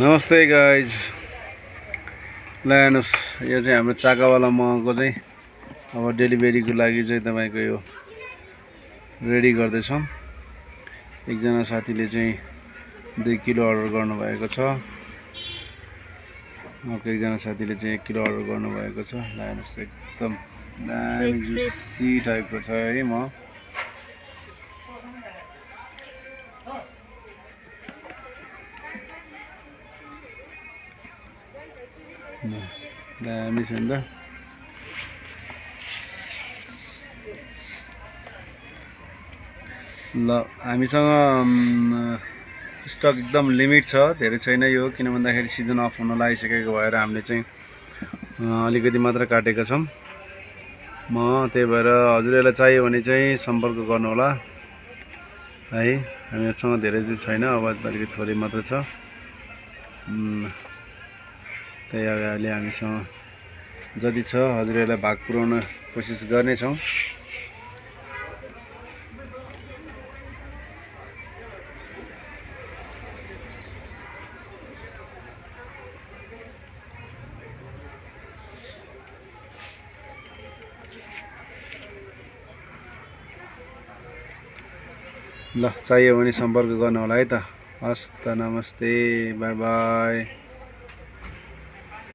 नमस्ते गाइज। ल हेर्नुहोस्, यो चाहिँ हाम्रो चाकावाला मगको चाहिँ अब डेलिभरीको लागि चाहिँ तपाईँको यो रेडी गर्दैछौँ। एकजना साथीले चाहिँ 2 किलो अर्डर गर्नुभएको छ। एकजना साथीले चाहिँ 1 किलो अर्डर गर्नुभएको छ। ल हेर्नुहोस्, एकदम दामी जुसी टाइपको छ है म। दामी छ नि त। ल हामीसँग स्टक एकदम लिमिट छ, धेरै छैन यो, किन भन्दाखेरि सिजन अफ हुन लागिसकेको भएर हामीले चाहिँ अलिकति मात्र काटेका छौँ। त्यही भएर हजुरहरूलाई चाहियो भने चाहिँ सम्पर्क गर्नुहोला है। हामीसँग धेरै चाहिँ छैन, अब अलिकति थोरै मात्र छ। त्यही अहिले हामीसँग जति छ हजुरहरूलाई भाग पुर्याउन कोसिस गर्नेछौँ। ल चाहियो भने सम्पर्क गर्नु होला है त। हस् त, नमस्ते, बाई बाई।